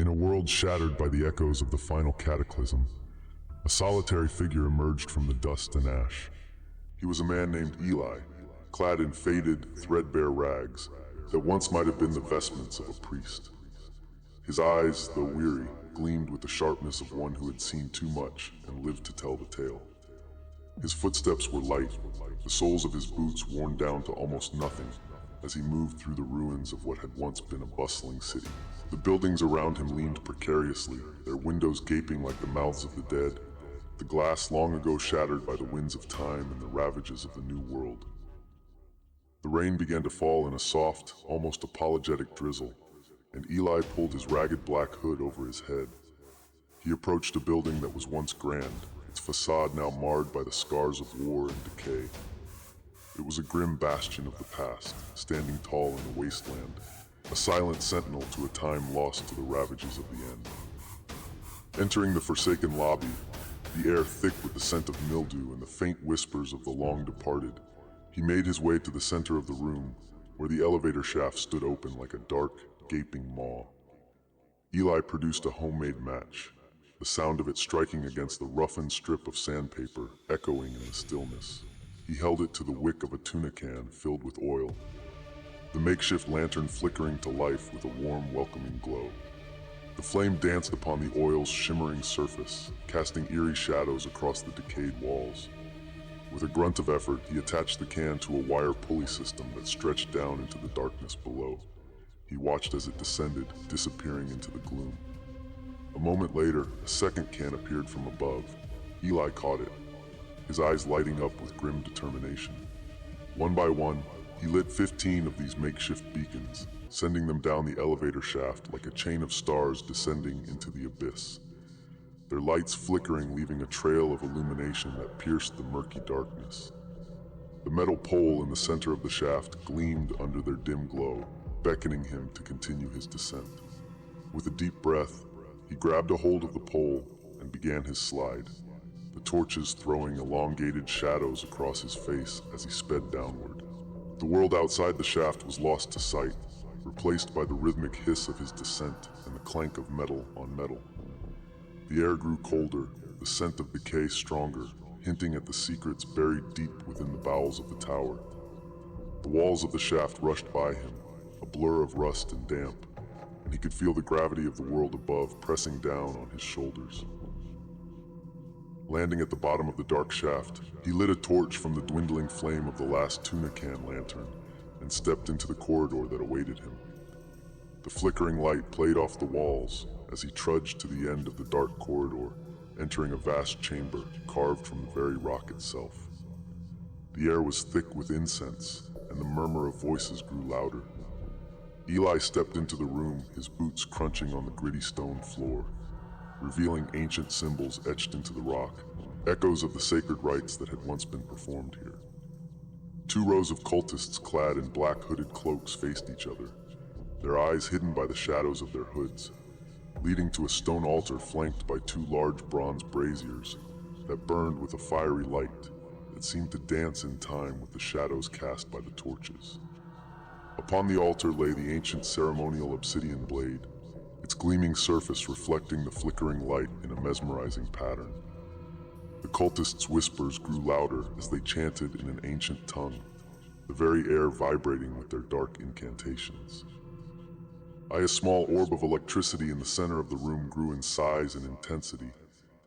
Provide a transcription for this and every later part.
In a world shattered by the echoes of the final cataclysm, a solitary figure emerged from the dust and ash. He was a man named Eli, clad in faded, threadbare rags that once might have been the vestments of a priest. His eyes, though weary, gleamed with the sharpness of one who had seen too much and lived to tell the tale. His footsteps were light, the soles of his boots worn down to almost nothing as he moved through the ruins of what had once been a bustling city. The buildings around him leaned precariously, their windows gaping like the mouths of the dead, the glass long ago shattered by the winds of time and the ravages of the New World. The rain began to fall in a soft, almost apologetic drizzle, and Eli pulled his ragged black hood over his head. He approached a building that was once grand, its facade now marred by the scars of war and decay. It was a grim bastion of the past, standing tall in the wasteland, a silent sentinel to a time lost to the ravages of the end. Entering the forsaken lobby, the air thick with the scent of mildew and the faint whispers of the long departed, he made his way to the center of the room, where the elevator shaft stood open like a dark, gaping maw. Eli produced a homemade match, the sound of it striking against the roughened strip of sandpaper echoing in the stillness. He held it to the wick of a tuna can filled with oil, the makeshift lantern flickering to life with a warm, welcoming glow. The flame danced upon the oil's shimmering surface, casting eerie shadows across the decayed walls. With a grunt of effort, he attached the can to a wire pulley system that stretched down into the darkness below. He watched as it descended, disappearing into the gloom. A moment later, a second can appeared from above. Eli caught it, his eyes lighting up with grim determination. One by one, he lit 15 of these makeshift beacons, sending them down the elevator shaft like a chain of stars descending into the abyss. Their lights flickering, leaving a trail of illumination that pierced the murky darkness. The metal pole in the center of the shaft gleamed under their dim glow, beckoning him to continue his descent. With a deep breath, he grabbed a hold of the pole and began his slide, the torches throwing elongated shadows across his face as he sped downward. The world outside the shaft was lost to sight, replaced by the rhythmic hiss of his descent and the clank of metal on metal. The air grew colder, the scent of decay stronger, hinting at the secrets buried deep within the bowels of the tower. The walls of the shaft rushed by him, a blur of rust and damp, and he could feel the gravity of the world above pressing down on his shoulders. Landing at the bottom of the dark shaft, he lit a torch from the dwindling flame of the last tuna can lantern and stepped into the corridor that awaited him. The flickering light played off the walls as he trudged to the end of the dark corridor, entering a vast chamber carved from the very rock itself. The air was thick with incense, and the murmur of voices grew louder. Eli stepped into the room, his boots crunching on the gritty stone floor, revealing ancient symbols etched into the rock, echoes of the sacred rites that had once been performed here. 2 rows of cultists clad in black hooded cloaks faced each other, their eyes hidden by the shadows of their hoods, leading to a stone altar flanked by 2 large bronze braziers that burned with a fiery light that seemed to dance in time with the shadows cast by the torches. Upon the altar lay the ancient ceremonial obsidian blade, its gleaming surface reflecting the flickering light in a mesmerizing pattern. The cultists' whispers grew louder as they chanted in an ancient tongue, the very air vibrating with their dark incantations. A small orb of electricity in the center of the room grew in size and intensity,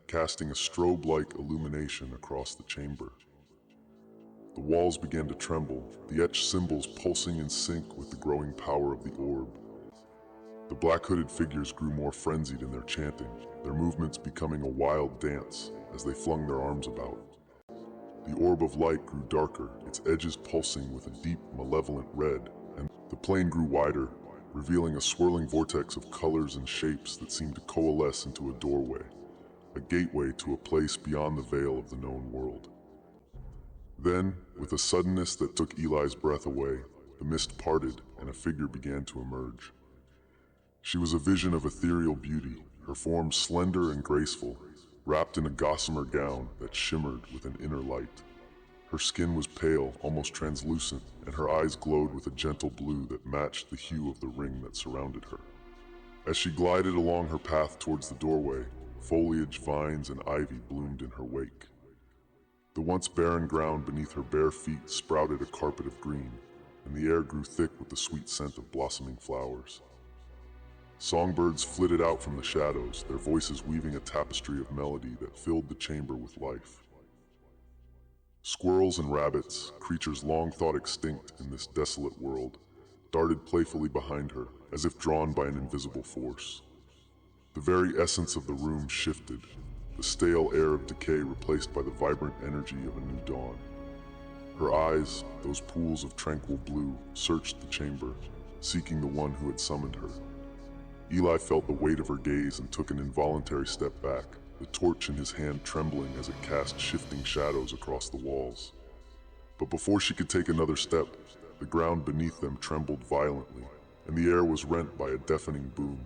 casting a strobe-like illumination across the chamber. The walls began to tremble, the etched symbols pulsing in sync with the growing power of the orb. The black-hooded figures grew more frenzied in their chanting, their movements becoming a wild dance as they flung their arms about. The orb of light grew darker, its edges pulsing with a deep, malevolent red, and the plane grew wider, revealing a swirling vortex of colors and shapes that seemed to coalesce into a doorway, a gateway to a place beyond the veil of the known world. Then, with a suddenness that took Eli's breath away, the mist parted and a figure began to emerge. She was a vision of ethereal beauty, her form slender and graceful, wrapped in a gossamer gown that shimmered with an inner light. Her skin was pale, almost translucent, and her eyes glowed with a gentle blue that matched the hue of the ring that surrounded her. As she glided along her path towards the doorway, foliage, vines, and ivy bloomed in her wake. The once barren ground beneath her bare feet sprouted a carpet of green, and the air grew thick with the sweet scent of blossoming flowers. Songbirds flitted out from the shadows, their voices weaving a tapestry of melody that filled the chamber with life. Squirrels and rabbits, creatures long thought extinct in this desolate world, darted playfully behind her, as if drawn by an invisible force. The very essence of the room shifted, the stale air of decay replaced by the vibrant energy of a new dawn. Her eyes, those pools of tranquil blue, searched the chamber, seeking the one who had summoned her. Eli felt the weight of her gaze and took an involuntary step back, the torch in his hand trembling as it cast shifting shadows across the walls. But before she could take another step, the ground beneath them trembled violently, and the air was rent by a deafening boom.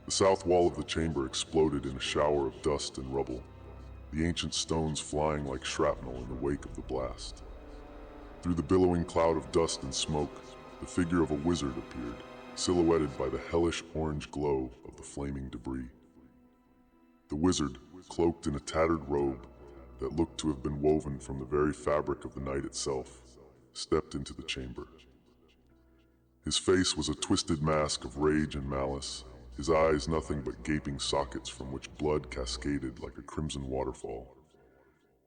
The south wall of the chamber exploded in a shower of dust and rubble, the ancient stones flying like shrapnel in the wake of the blast. Through the billowing cloud of dust and smoke, the figure of a wizard appeared, silhouetted by the hellish orange glow of the flaming debris. The wizard, cloaked in a tattered robe that looked to have been woven from the very fabric of the night itself, stepped into the chamber. His face was a twisted mask of rage and malice, his eyes nothing but gaping sockets from which blood cascaded like a crimson waterfall.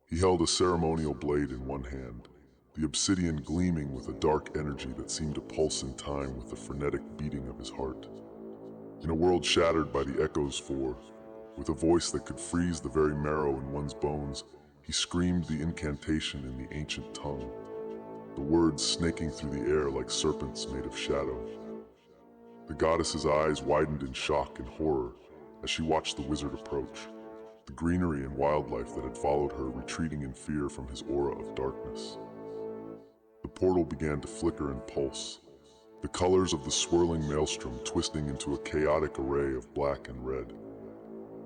He held a ceremonial blade in one hand, the obsidian gleaming with a dark energy that seemed to pulse in time with the frenetic beating of his heart. In a world shattered by the echoes with a voice that could freeze the very marrow in one's bones, he screamed the incantation in the ancient tongue, the words snaking through the air like serpents made of shadow. The goddess's eyes widened in shock and horror as she watched the wizard approach, the greenery and wildlife that had followed her retreating in fear from his aura of darkness. The portal began to flicker and pulse, the colors of the swirling maelstrom twisting into a chaotic array of black and red.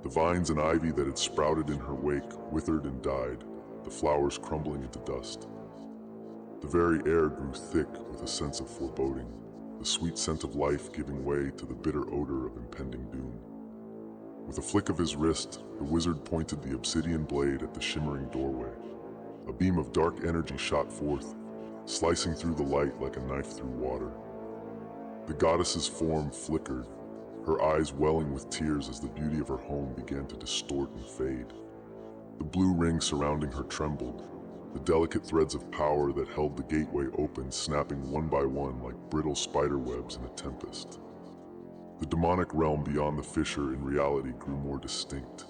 The vines and ivy that had sprouted in her wake withered and died, the flowers crumbling into dust. The very air grew thick with a sense of foreboding, the sweet scent of life giving way to the bitter odor of impending doom. With a flick of his wrist, the wizard pointed the obsidian blade at the shimmering doorway. A beam of dark energy shot forth, slicing through the light like a knife through water. The goddess's form flickered, her eyes welling with tears as the beauty of her home began to distort and fade. The blue ring surrounding her trembled, the delicate threads of power that held the gateway open snapping one by one like brittle spider webs in a tempest. The demonic realm beyond the fissure in reality grew more distinct,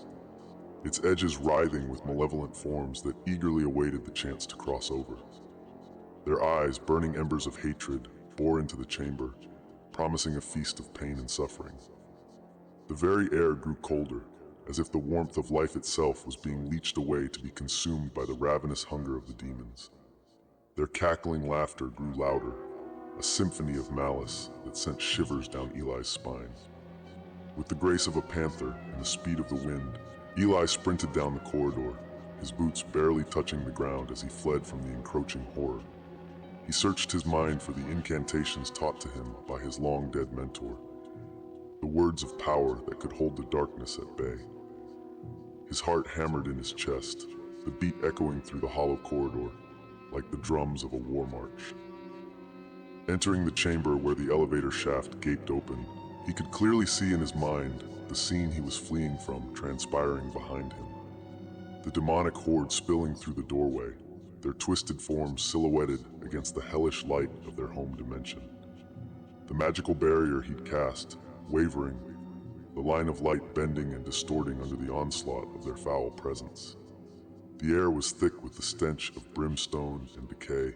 its edges writhing with malevolent forms that eagerly awaited the chance to cross over. Their eyes, burning embers of hatred, bore into the chamber, promising a feast of pain and suffering. The very air grew colder, as if the warmth of life itself was being leached away to be consumed by the ravenous hunger of the demons. Their cackling laughter grew louder, a symphony of malice that sent shivers down Eli's spine. With the grace of a panther and the speed of the wind, Eli sprinted down the corridor, his boots barely touching the ground as he fled from the encroaching horror. He searched his mind for the incantations taught to him by his long-dead mentor, the words of power that could hold the darkness at bay. His heart hammered in his chest, the beat echoing through the hollow corridor, like the drums of a war march. Entering the chamber where the elevator shaft gaped open, he could clearly see in his mind the scene he was fleeing from transpiring behind him. The demonic horde spilling through the doorway, their twisted forms silhouetted against the hellish light of their home dimension. The magical barrier he'd cast, wavering, the line of light bending and distorting under the onslaught of their foul presence. The air was thick with the stench of brimstone and decay,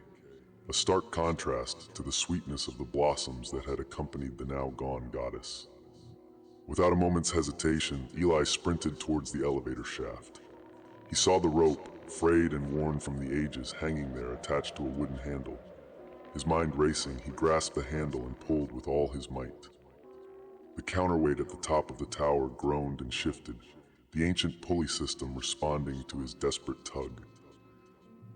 a stark contrast to the sweetness of the blossoms that had accompanied the now-gone goddess. Without a moment's hesitation, Eli sprinted towards the elevator shaft. He saw the rope, frayed and worn from the ages, hanging there attached to a wooden handle. His mind racing, he grasped the handle and pulled with all his might. The counterweight at the top of the tower groaned and shifted, the ancient pulley system responding to his desperate tug.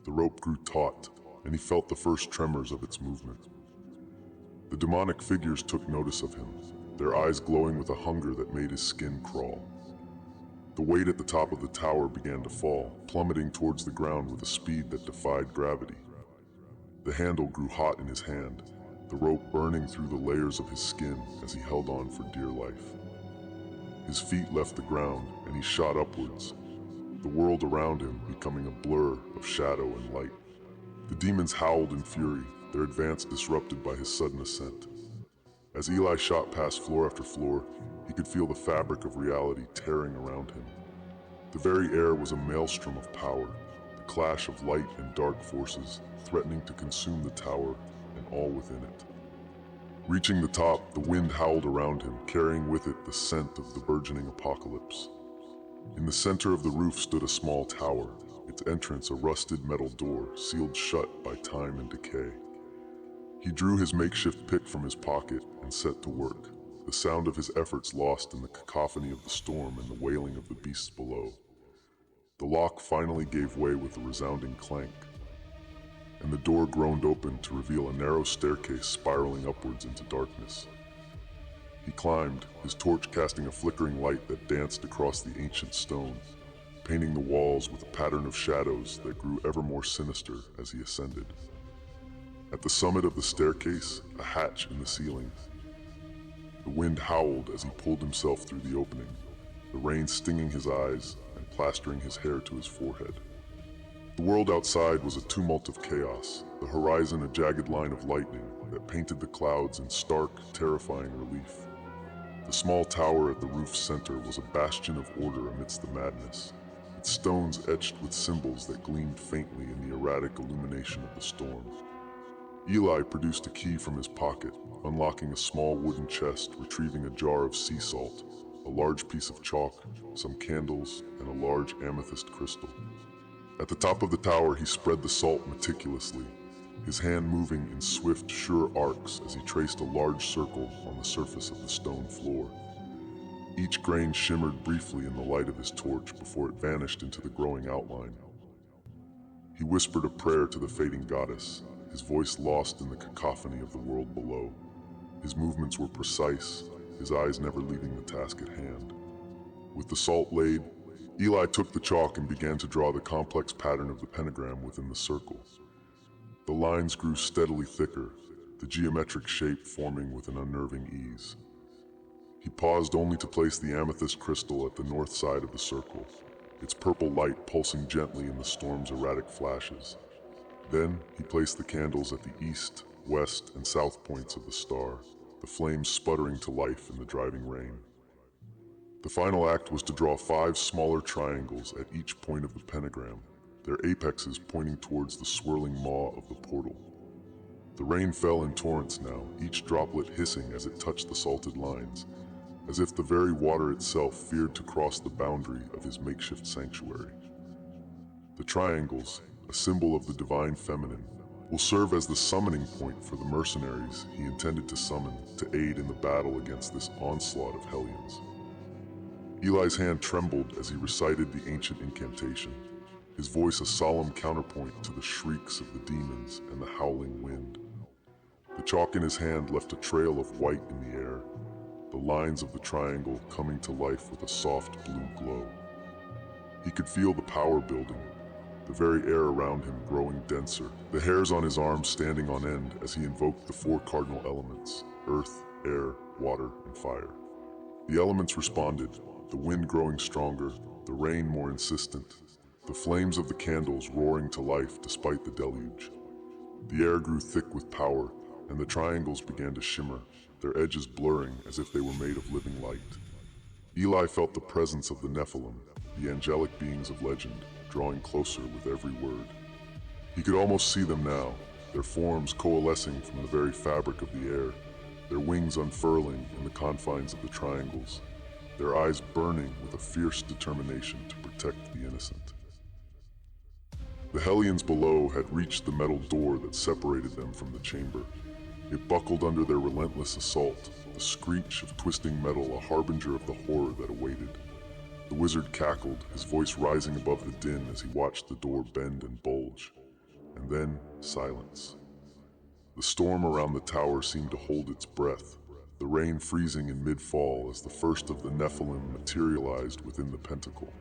The rope grew taut, and he felt the first tremors of its movement. The demonic figures took notice of him, their eyes glowing with a hunger that made his skin crawl. The weight at the top of the tower began to fall, plummeting towards the ground with a speed that defied gravity. The handle grew hot in his hand, the rope burning through the layers of his skin as he held on for dear life. His feet left the ground, and he shot upwards, the world around him becoming a blur of shadow and light. The demons howled in fury, their advance disrupted by his sudden ascent. As Eli shot past floor after floor, he could feel the fabric of reality tearing around him. The very air was a maelstrom of power, the clash of light and dark forces threatening to consume the tower and all within it. Reaching the top, the wind howled around him, carrying with it the scent of the burgeoning apocalypse. In the center of the roof stood a small tower, its entrance a rusted metal door sealed shut by time and decay. He drew his makeshift pick from his pocket and set to work, the sound of his efforts lost in the cacophony of the storm and the wailing of the beasts below. The lock finally gave way with a resounding clank, and the door groaned open to reveal a narrow staircase spiraling upwards into darkness. He climbed, his torch casting a flickering light that danced across the ancient stone, painting the walls with a pattern of shadows that grew ever more sinister as he ascended. At the summit of the staircase, a hatch in the ceiling. The wind howled as he pulled himself through the opening, the rain stinging his eyes and plastering his hair to his forehead. The world outside was a tumult of chaos, the horizon a jagged line of lightning that painted the clouds in stark, terrifying relief. The small tower at the roof's center was a bastion of order amidst the madness, its stones etched with symbols that gleamed faintly in the erratic illumination of the storm. Eli produced a key from his pocket, unlocking a small wooden chest, retrieving a jar of sea salt, a large piece of chalk, some candles, and a large amethyst crystal. At the top of the tower, he spread the salt meticulously, his hand moving in swift, sure arcs as he traced a large circle on the surface of the stone floor. Each grain shimmered briefly in the light of his torch before it vanished into the growing outline. He whispered a prayer to the fading goddess, his voice lost in the cacophony of the world below. His movements were precise, his eyes never leaving the task at hand. With the salt laid, Eli took the chalk and began to draw the complex pattern of the pentagram within the circle. The lines grew steadily thicker, the geometric shape forming with an unnerving ease. He paused only to place the amethyst crystal at the north side of the circle, its purple light pulsing gently in the storm's erratic flashes. Then he placed the candles at the east, west, and south points of the star, the flames sputtering to life in the driving rain. The final act was to draw 5 smaller triangles at each point of the pentagram, their apexes pointing towards the swirling maw of the portal. The rain fell in torrents now, each droplet hissing as it touched the salted lines, as if the very water itself feared to cross the boundary of his makeshift sanctuary. The triangles, a symbol of the divine feminine, will serve as the summoning point for the mercenaries he intended to summon to aid in the battle against this onslaught of Hellions. Eli's hand trembled as he recited the ancient incantation, his voice a solemn counterpoint to the shrieks of the demons and the howling wind. The chalk in his hand left a trail of white in the air, the lines of the triangle coming to life with a soft blue glow. He could feel the power building, the very air around him growing denser, the hairs on his arms standing on end as he invoked the 4 cardinal elements: earth, air, water, and fire. The elements responded, the wind growing stronger, the rain more insistent, the flames of the candles roaring to life despite the deluge. The air grew thick with power, and the triangles began to shimmer, their edges blurring as if they were made of living light. Eli felt the presence of the Nephilim, the angelic beings of legend, drawing closer with every word. He could almost see them now, their forms coalescing from the very fabric of the air, their wings unfurling in the confines of the triangles, their eyes burning with a fierce determination to protect the innocent. The Hellions below had reached the metal door that separated them from the chamber. It buckled under their relentless assault, the screech of twisting metal a harbinger of the horror that awaited. The wizard cackled, his voice rising above the din as he watched the door bend and bulge. And then, silence. The storm around the tower seemed to hold its breath, the rain freezing in mid-fall as the first of the Nephilim materialized within the pentacle.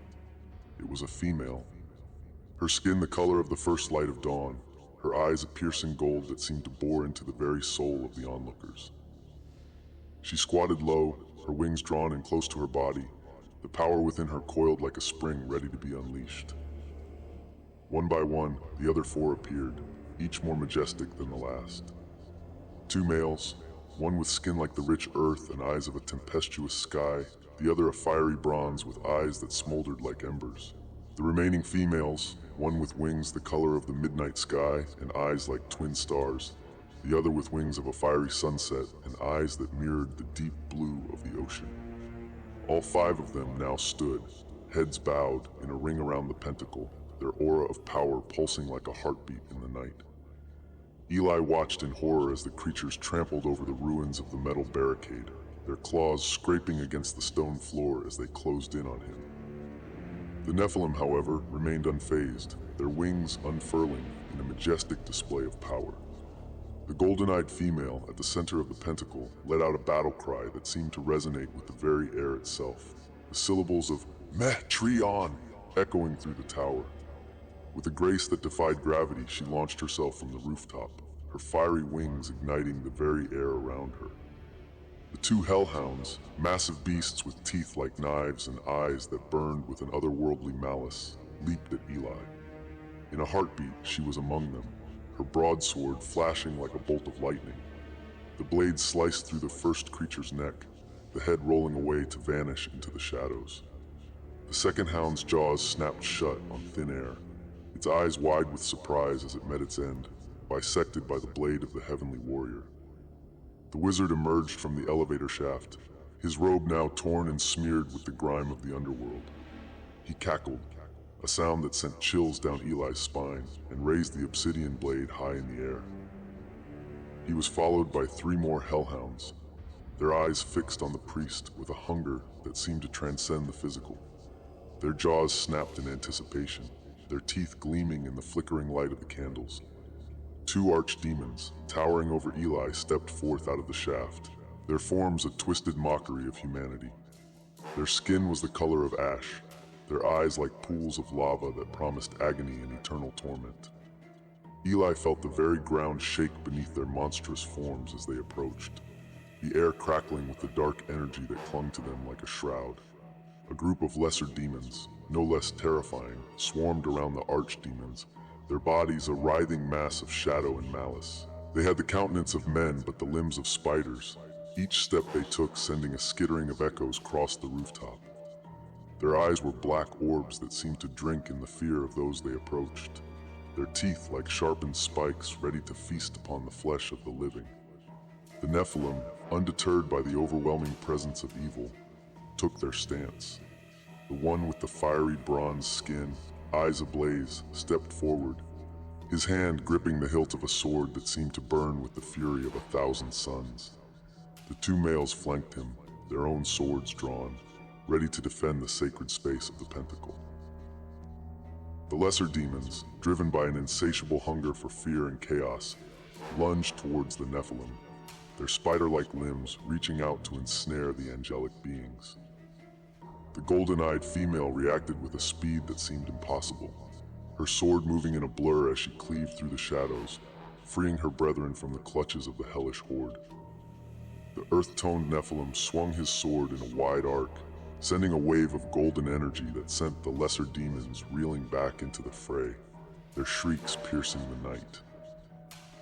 It was a female. Her skin the color of the first light of dawn, her eyes a piercing gold that seemed to bore into the very soul of the onlookers. She squatted low, her wings drawn in close to her body, the power within her coiled like a spring ready to be unleashed. One by one, the other four appeared, each more majestic than the last. Two males, one with skin like the rich earth and eyes of a tempestuous sky, the other a fiery bronze with eyes that smoldered like embers. The remaining females, one with wings the color of the midnight sky and eyes like twin stars, the other with wings of a fiery sunset and eyes that mirrored the deep blue of the ocean. All five of them now stood, heads bowed in a ring around the pentacle, their aura of power pulsing like a heartbeat in the night. Eli watched in horror as the creatures trampled over the ruins of the metal barricade, their claws scraping against the stone floor as they closed in on him. The Nephilim, however, remained unfazed, their wings unfurling in a majestic display of power. The golden-eyed female at the center of the pentacle let out a battle cry that seemed to resonate with the very air itself, the syllables of Metreon echoing through the tower. With a grace that defied gravity, she launched herself from the rooftop, her fiery wings igniting the very air around her. The two hellhounds, massive beasts with teeth like knives and eyes that burned with an otherworldly malice, leaped at Eli. In a heartbeat, she was among them, her broadsword flashing like a bolt of lightning. The blade sliced through the first creature's neck, the head rolling away to vanish into the shadows. The second hound's jaws snapped shut on thin air, its eyes wide with surprise as it met its end, bisected by the blade of the heavenly warrior. The wizard emerged from the elevator shaft, his robe now torn and smeared with the grime of the underworld. He cackled, a sound that sent chills down Eli's spine and raised the obsidian blade high in the air. He was followed by three more hellhounds, their eyes fixed on the priest with a hunger that seemed to transcend the physical. Their jaws snapped in anticipation, their teeth gleaming in the flickering light of the candles. Two archdemons, towering over Eli, stepped forth out of the shaft, their forms a twisted mockery of humanity. Their skin was the color of ash, their eyes like pools of lava that promised agony and eternal torment. Eli felt the very ground shake beneath their monstrous forms as they approached, the air crackling with the dark energy that clung to them like a shroud. A group of lesser demons, no less terrifying, swarmed around the archdemons, their bodies a writhing mass of shadow and malice. They had the countenance of men but the limbs of spiders, each step they took sending a skittering of echoes across the rooftop. Their eyes were black orbs that seemed to drink in the fear of those they approached, their teeth like sharpened spikes ready to feast upon the flesh of the living. The Nephilim, undeterred by the overwhelming presence of evil, took their stance. The one with the fiery bronze skin, eyes ablaze, stepped forward, his hand gripping the hilt of a sword that seemed to burn with the fury of 1,000 suns. The two males flanked him, their own swords drawn, ready to defend the sacred space of the pentacle. The lesser demons, driven by an insatiable hunger for fear and chaos, lunged towards the Nephilim, their spider-like limbs reaching out to ensnare the angelic beings. The golden-eyed female reacted with a speed that seemed impossible, her sword moving in a blur as she cleaved through the shadows, freeing her brethren from the clutches of the hellish horde. The earth-toned Nephilim swung his sword in a wide arc, sending a wave of golden energy that sent the lesser demons reeling back into the fray, their shrieks piercing the night.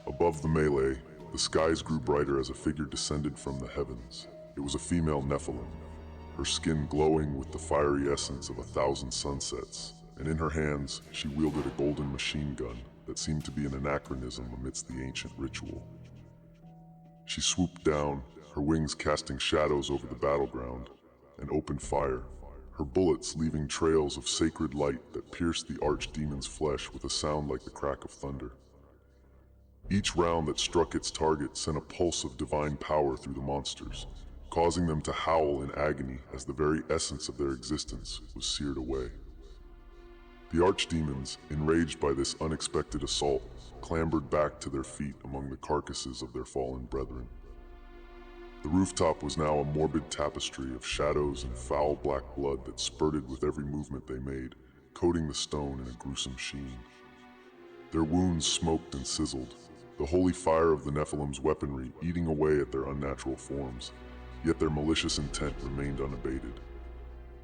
Above the melee, the skies grew brighter as a figure descended from the heavens. It was a female Nephilim, her skin glowing with the fiery essence of 1,000 sunsets, and in her hands she wielded a golden machine gun that seemed to be an anachronism amidst the ancient ritual. She swooped down, her wings casting shadows over the battleground, and opened fire, her bullets leaving trails of sacred light that pierced the archdemon's flesh with a sound like the crack of thunder. Each round that struck its target sent a pulse of divine power through the monsters, causing them to howl in agony as the very essence of their existence was seared away. The archdemons, enraged by this unexpected assault, clambered back to their feet among the carcasses of their fallen brethren. The rooftop was now a morbid tapestry of shadows and foul black blood that spurted with every movement they made, coating the stone in a gruesome sheen. Their wounds smoked and sizzled, the holy fire of the Nephilim's weaponry eating away at their unnatural forms, yet their malicious intent remained unabated.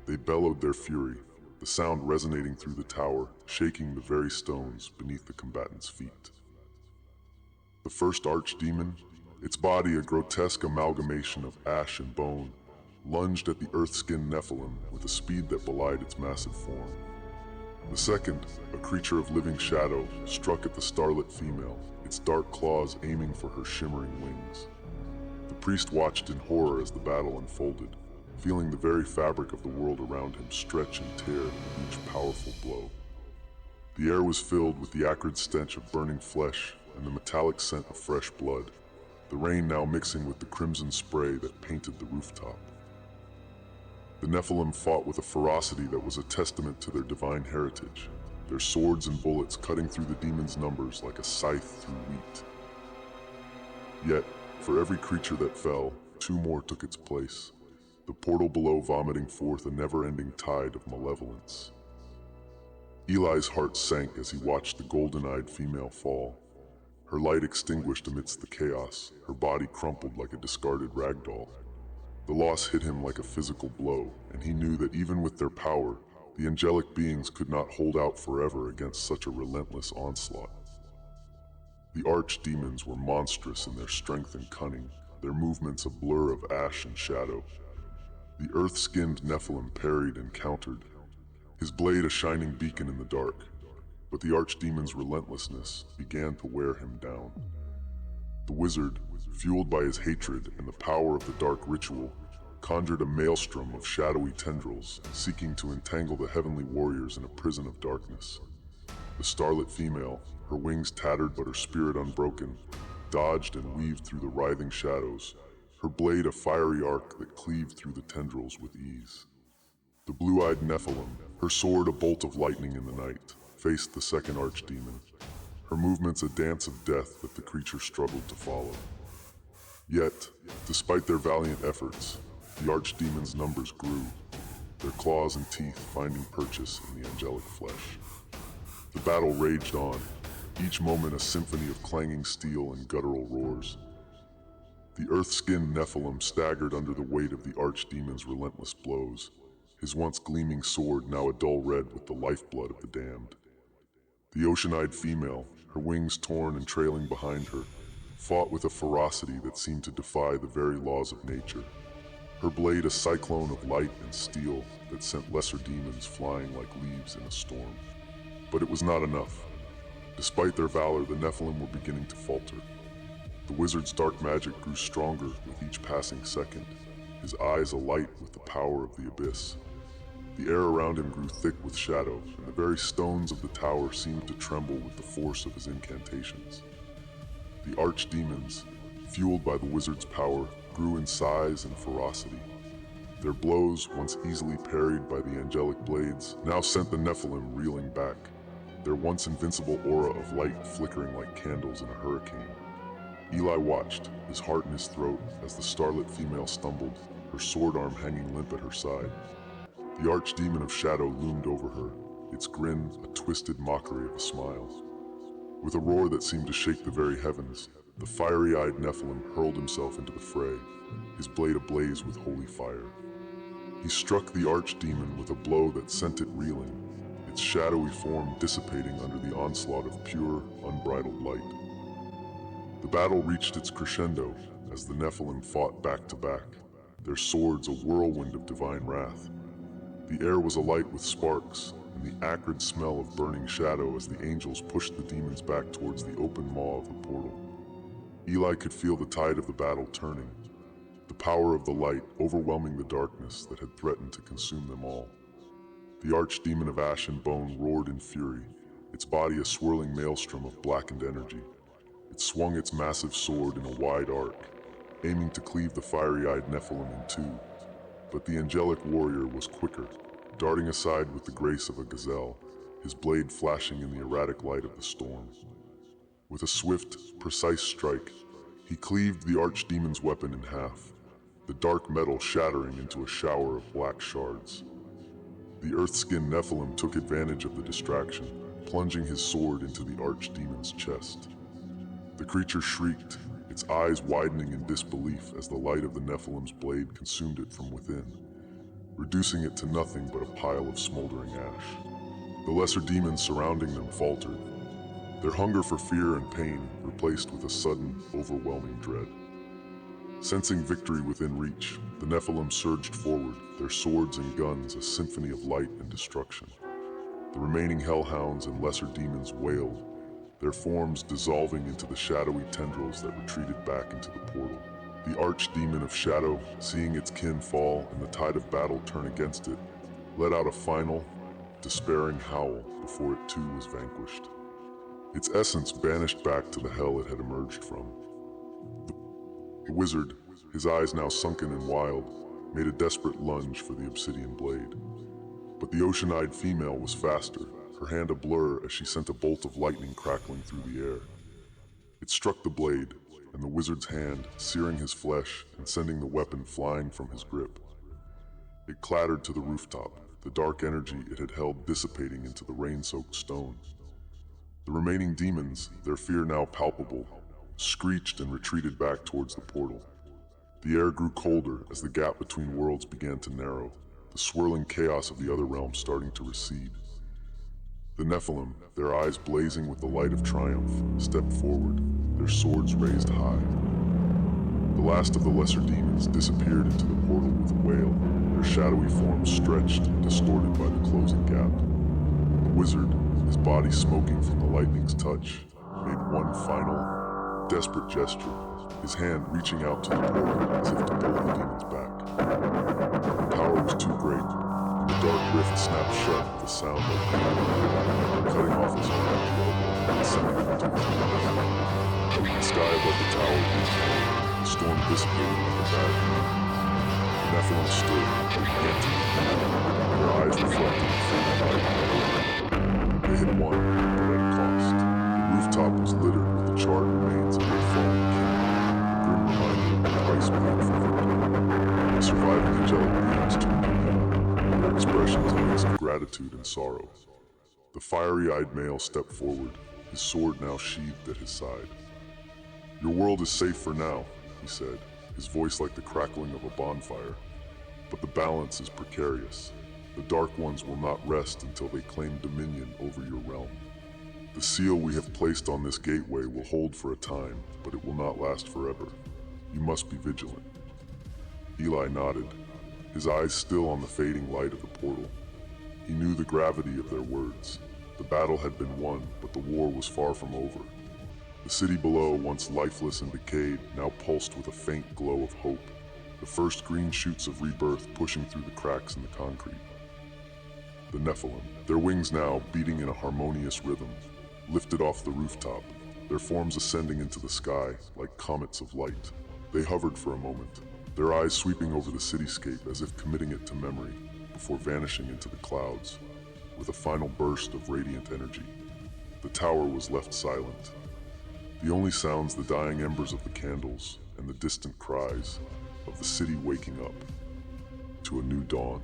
They bellowed their fury, the sound resonating through the tower, shaking the very stones beneath the combatants' feet. The first archdemon, its body a grotesque amalgamation of ash and bone, lunged at the earth-skinned Nephilim with a speed that belied its massive form. The second, a creature of living shadow, struck at the starlit female, its dark claws aiming for her shimmering wings. The priest watched in horror as the battle unfolded, feeling the very fabric of the world around him stretch and tear with each powerful blow. The air was filled with the acrid stench of burning flesh and the metallic scent of fresh blood, the rain now mixing with the crimson spray that painted the rooftop. The Nephilim fought with a ferocity that was a testament to their divine heritage, their swords and bullets cutting through the demons' numbers like a scythe through wheat. Yet, for every creature that fell, two more took its place, the portal below vomiting forth a never-ending tide of malevolence. Eli's heart sank as he watched the golden-eyed female fall. Her light extinguished amidst the chaos, her body crumpled like a discarded rag doll. The loss hit him like a physical blow, and he knew that even with their power, the angelic beings could not hold out forever against such a relentless onslaught. The archdemons were monstrous in their strength and cunning, their movements a blur of ash and shadow. The earth-skinned Nephilim parried and countered, his blade a shining beacon in the dark, but the archdemon's relentlessness began to wear him down. The wizard, fueled by his hatred and the power of the dark ritual, conjured a maelstrom of shadowy tendrils, seeking to entangle the heavenly warriors in a prison of darkness. The starlit female, her wings tattered but her spirit unbroken, dodged and weaved through the writhing shadows, her blade a fiery arc that cleaved through the tendrils with ease. The blue-eyed Nephilim, her sword a bolt of lightning in the night, faced the second archdemon, her movements a dance of death that the creature struggled to follow. Yet, despite their valiant efforts, the archdemons' numbers grew, their claws and teeth finding purchase in the angelic flesh. The battle raged on, each moment a symphony of clanging steel and guttural roars. The earth-skinned Nephilim staggered under the weight of the archdemon's relentless blows, his once gleaming sword now a dull red with the lifeblood of the damned. The ocean-eyed female, her wings torn and trailing behind her, fought with a ferocity that seemed to defy the very laws of nature, her blade a cyclone of light and steel that sent lesser demons flying like leaves in a storm. But it was not enough. Despite their valor, the Nephilim were beginning to falter. The wizard's dark magic grew stronger with each passing second, his eyes alight with the power of the abyss. The air around him grew thick with shadow, and the very stones of the tower seemed to tremble with the force of his incantations. The archdemons, fueled by the wizard's power, grew in size and ferocity. Their blows, once easily parried by the angelic blades, now sent the Nephilim reeling back, their once invincible aura of light flickering like candles in a hurricane. Eli watched, his heart in his throat, as the starlit female stumbled, her sword arm hanging limp at her side. The archdemon of shadow loomed over her, its grin a twisted mockery of a smile. With a roar that seemed to shake the very heavens, the fiery-eyed Nephilim hurled himself into the fray, his blade ablaze with holy fire. He struck the archdemon with a blow that sent it reeling, its shadowy form dissipating under the onslaught of pure, unbridled light. The battle reached its crescendo as the Nephilim fought back to back, their swords a whirlwind of divine wrath. The air was alight with sparks, and the acrid smell of burning shadow as the angels pushed the demons back towards the open maw of the portal. Eli could feel the tide of the battle turning, the power of the light overwhelming the darkness that had threatened to consume them all. The archdemon of ash and bone roared in fury, its body a swirling maelstrom of blackened energy. It swung its massive sword in a wide arc, aiming to cleave the fiery-eyed Nephilim in two. But the angelic warrior was quicker, darting aside with the grace of a gazelle, his blade flashing in the erratic light of the storm. With a swift, precise strike, he cleaved the archdemon's weapon in half, the dark metal shattering into a shower of black shards. The earth-skinned Nephilim took advantage of the distraction, plunging his sword into the archdemon's chest. The creature shrieked, its eyes widening in disbelief as the light of the Nephilim's blade consumed it from within, reducing it to nothing but a pile of smoldering ash. The lesser demons surrounding them faltered, their hunger for fear and pain replaced with a sudden, overwhelming dread. Sensing victory within reach, the Nephilim surged forward, their swords and guns a symphony of light and destruction. The remaining hellhounds and lesser demons wailed, their forms dissolving into the shadowy tendrils that retreated back into the portal. The archdemon of shadow, seeing its kin fall and the tide of battle turn against it, let out a final, despairing howl before it too was vanquished. Its essence banished back to the hell it had emerged from. The wizard, his eyes now sunken and wild, made a desperate lunge for the obsidian blade. But the ocean-eyed female was faster, her hand a blur as she sent a bolt of lightning crackling through the air. It struck the blade, and the wizard's hand, searing his flesh and sending the weapon flying from his grip. It clattered to the rooftop, the dark energy it had held dissipating into the rain-soaked stone. The remaining demons, their fear now palpable, screeched and retreated back towards the portal. The air grew colder as the gap between worlds began to narrow, the swirling chaos of the other realm starting to recede. The Nephilim, their eyes blazing with the light of triumph, stepped forward, their swords raised high. The last of the lesser demons disappeared into the portal with a wail, their shadowy forms stretched and distorted by the closing gap. The wizard, his body smoking from the lightning's touch, made one final, desperate gesture, his hand reaching out to the portal as if to pull the demons back. The power was too great, and the dark rift snapped shut with a sound like pain, cutting off his arm and sending him into his knees. The sky above the tower grew clear, the storm dissipated like a bad dream. The Nephilim stood, panting, their eyes reflecting the faint light. They had won, but at a cost. The rooftop was littered with the charred remains of their fallen king, a grim reminder of the price paid for victory. The surviving angelic beings turned to him, their expressions a mix of gratitude and sorrow. The fiery-eyed male stepped forward, his sword now sheathed at his side. "Your world is safe for now," he said, his voice like the crackling of a bonfire. "But the balance is precarious. The Dark Ones will not rest until they claim dominion over your realm. The seal we have placed on this gateway will hold for a time, but it will not last forever. You must be vigilant." Eli nodded, his eyes still on the fading light of the portal. He knew the gravity of their words. The battle had been won, but the war was far from over. The city below, once lifeless and decayed, now pulsed with a faint glow of hope, the first green shoots of rebirth pushing through the cracks in the concrete. The Nephilim, their wings now beating in a harmonious rhythm, lifted off the rooftop, their forms ascending into the sky like comets of light. They hovered for a moment, their eyes sweeping over the cityscape as if committing it to memory, before vanishing into the clouds, with a final burst of radiant energy. The tower was left silent. The only sounds the dying embers of the candles and the distant cries of the city waking up to a new dawn.